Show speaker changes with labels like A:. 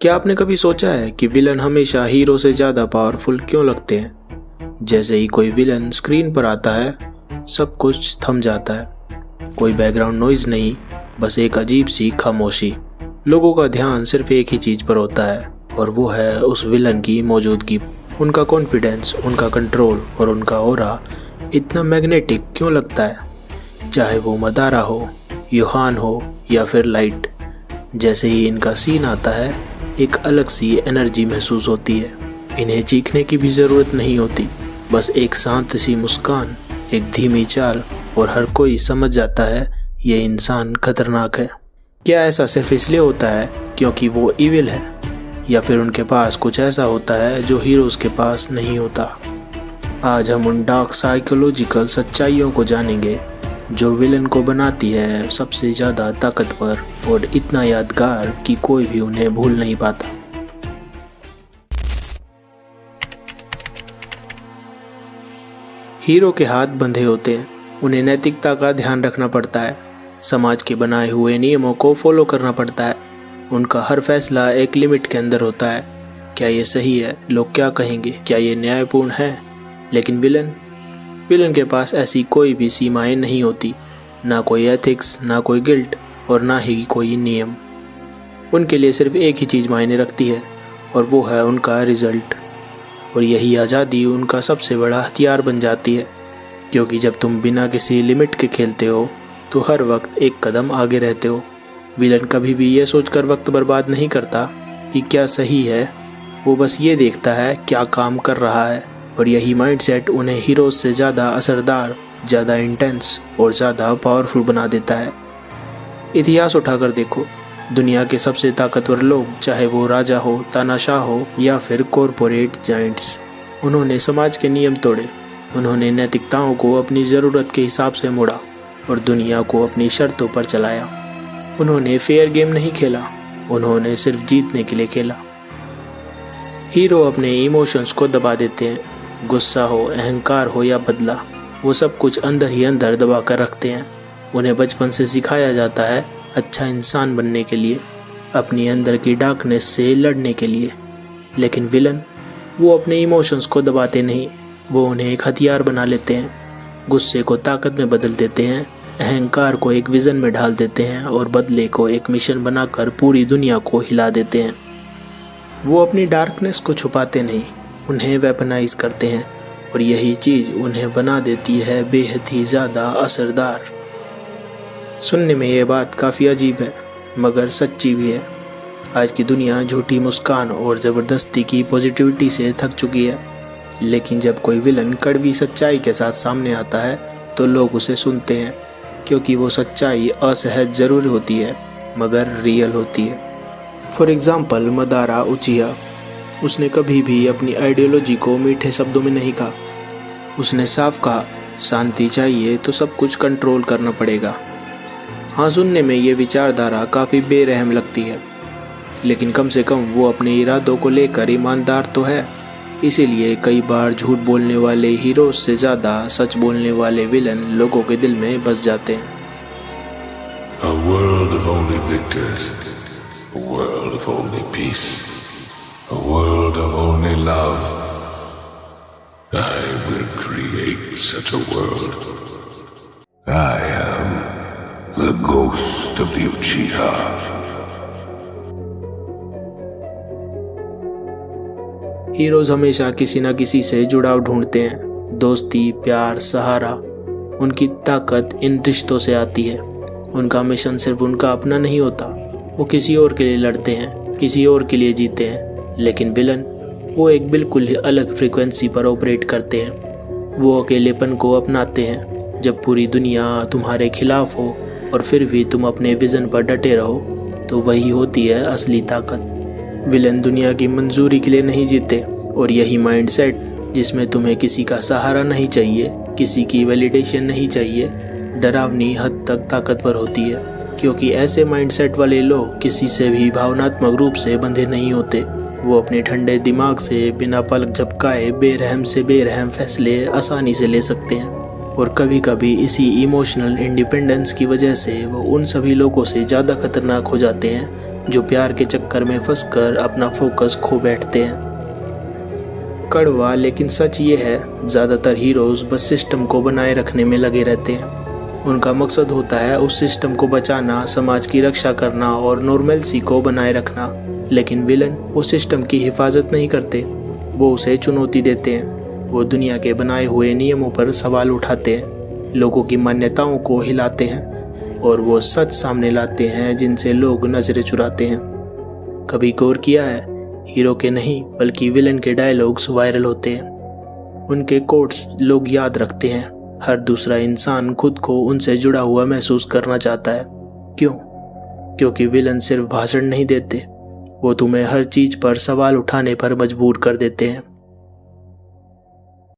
A: क्या आपने कभी सोचा है कि विलन हमेशा हीरो से ज़्यादा पावरफुल क्यों लगते हैं? जैसे ही कोई विलन स्क्रीन पर आता है सब कुछ थम जाता है। कोई बैकग्राउंड नॉइज नहीं, बस एक अजीब सी खामोशी। लोगों का ध्यान सिर्फ एक ही चीज़ पर होता है और वो है उस विलन की मौजूदगी। उनका कॉन्फिडेंस, उनका कंट्रोल और उनका ऑरा इतना मैग्नेटिक क्यों लगता है? चाहे वो मदारा हो, यूहान हो या फिर लाइट। जैसे ही इनका सीन आता है एक अलग सी एनर्जी महसूस होती है। इन्हें चीखने की भी ज़रूरत नहीं होती, बस एक शांत सी मुस्कान, एक धीमी चाल और हर कोई समझ जाता है ये इंसान खतरनाक है। क्या ऐसा सिर्फ इसलिए होता है क्योंकि वो इविल है, या फिर उनके पास कुछ ऐसा होता है जो हीरोज़ के पास नहीं होता? आज हम उन डार्क साइकोलॉजिकल सच्चाइयों को जानेंगे जो विलन को बनाती है सबसे ज़्यादा ताकतवर और इतना यादगार कि कोई भी उन्हें भूल नहीं पाता। हीरो के हाथ बंधे होते हैं, उन्हें नैतिकता का ध्यान रखना पड़ता है, समाज के बनाए हुए नियमों को फॉलो करना पड़ता है। उनका हर फैसला एक लिमिट के अंदर होता है। क्या ये सही है? लोग क्या कहेंगे? क्या ये न्यायपूर्ण है? लेकिन विलन के पास ऐसी कोई भी सीमाएं नहीं होती, ना कोई एथिक्स, ना कोई गिल्ट और ना ही कोई नियम। उनके लिए सिर्फ एक ही चीज़ मायने रखती है और वो है उनका रिजल्ट। और यही आज़ादी उनका सबसे बड़ा हथियार बन जाती है, क्योंकि जब तुम बिना किसी लिमिट के खेलते हो तो हर वक्त एक कदम आगे रहते हो। विलन कभी भी ये सोचकर वक्त बर्बाद नहीं करता कि क्या सही है, वो बस ये देखता है क्या काम कर रहा है। और यही माइंडसेट उन्हें हीरोज से ज़्यादा असरदार, ज़्यादा इंटेंस और ज़्यादा पावरफुल बना देता है। इतिहास उठाकर देखो, दुनिया के सबसे ताकतवर लोग, चाहे वो राजा हो, तानाशाह हो या फिर कॉरपोरेट जायंट्स, उन्होंने समाज के नियम तोड़े। उन्होंने नैतिकताओं को अपनी ज़रूरत के हिसाब से मोड़ा और दुनिया को अपनी शर्तों पर चलाया। उन्होंने फेयर गेम नहीं खेला, उन्होंने सिर्फ जीतने के लिए खेला। हीरो अपने इमोशंस को दबा देते हैं। गुस्सा हो, अहंकार हो या बदला, वो सब कुछ अंदर ही अंदर दबा कर रखते हैं। उन्हें बचपन से सिखाया जाता है अच्छा इंसान बनने के लिए, अपनी अंदर की डार्कनेस से लड़ने के लिए। लेकिन विलन, वो अपने इमोशंस को दबाते नहीं, वो उन्हें एक हथियार बना लेते हैं। गुस्से को ताकत में बदल देते हैं, अहंकार को एक विज़न में ढाल देते हैं और बदले को एक मिशन बनाकर पूरी दुनिया को हिला देते हैं। वो अपनी डार्कनेस को छुपाते नहीं, उन्हें वेपनाइज करते हैं और यही चीज़ उन्हें बना देती है बेहद ही ज़्यादा असरदार। सुनने में ये बात काफ़ी अजीब है मगर सच्ची भी है। आज की दुनिया झूठी मुस्कान और ज़बरदस्ती की पॉजिटिविटी से थक चुकी है, लेकिन जब कोई विलन कड़वी सच्चाई के साथ सामने आता है तो लोग उसे सुनते हैं, क्योंकि वो सच्चाई असहज ज़रूर होती है मगर रियल होती है। फॉर एग्ज़ाम्पल मदारा उचिहा, उसने कभी भी अपनी आइडियोलॉजी को मीठे शब्दों में नहीं कहा। उसने साफ कहा, शांति चाहिए तो सब कुछ कंट्रोल करना पड़ेगा। हाँ, सुनने में ये विचारधारा काफ़ी बेरहम लगती है, लेकिन कम से कम वो अपने इरादों को लेकर ईमानदार तो है। इसीलिए कई बार झूठ बोलने वाले हीरोज से ज़्यादा सच बोलने वाले विलन लोगों के दिल में बस जाते हैं।
B: A world of only victors, a world of only peace, a world of only love. I will create such a world. I am the ghost of the Uchiha.
A: Heroes हमेशा किसी न किसी से जुड़ाव ढूंढते हैं। दोस्ती, प्यार, सहारा, उनकी ताकत इन रिश्तों से आती है। उनका मिशन सिर्फ उनका अपना नहीं होता, वो किसी और के लिए लड़ते हैं, किसी और के लिए जीते हैं। लेकिन विलन, वो एक बिल्कुल अलग फ्रीक्वेंसी पर ऑपरेट करते हैं। वो अकेलेपन को अपनाते हैं। जब पूरी दुनिया तुम्हारे खिलाफ हो और फिर भी तुम अपने विज़न पर डटे रहो, तो वही होती है असली ताकत। विलन दुनिया की मंजूरी के लिए नहीं जीते, और यही माइंडसेट जिसमें तुम्हें किसी का सहारा नहीं चाहिए, किसी की वैलिडेशन नहीं चाहिए, डरावनी हद तक ताकतवर होती है। क्योंकि ऐसे माइंडसेट वाले लोग किसी से भी भावनात्मक रूप से बंधे नहीं होते। वो अपने ठंडे दिमाग से बिना पलक झपकाए बेरहम से बेरहम फैसले आसानी से ले सकते हैं। और कभी कभी इसी इमोशनल इंडिपेंडेंस की वजह से वो उन सभी लोगों से ज़्यादा खतरनाक हो जाते हैं जो प्यार के चक्कर में फंसकर अपना फोकस खो बैठते हैं। कड़वा लेकिन सच ये है, ज़्यादातर हीरोज बस सिस्टम को बनाए रखने में लगे रहते हैं। उनका मकसद होता है उस सिस्टम को बचाना, समाज की रक्षा करना और नॉर्मलसी को बनाए रखना। लेकिन विलन वो सिस्टम की हिफाजत नहीं करते, वो उसे चुनौती देते हैं। वो दुनिया के बनाए हुए नियमों पर सवाल उठाते हैं, लोगों की मान्यताओं को हिलाते हैं और वो सच सामने लाते हैं जिनसे लोग नजरें चुराते हैं। कभी गौर किया है, हीरो के नहीं बल्कि विलन के डायलॉग्स वायरल होते हैं। उनके कोट्स लोग याद रखते हैं। हर दूसरा इंसान खुद को उनसे जुड़ा हुआ महसूस करना चाहता है। क्यों? क्योंकि विलन सिर्फ भाषण नहीं देते, वो तुम्हें हर चीज पर सवाल उठाने पर मजबूर कर देते हैं।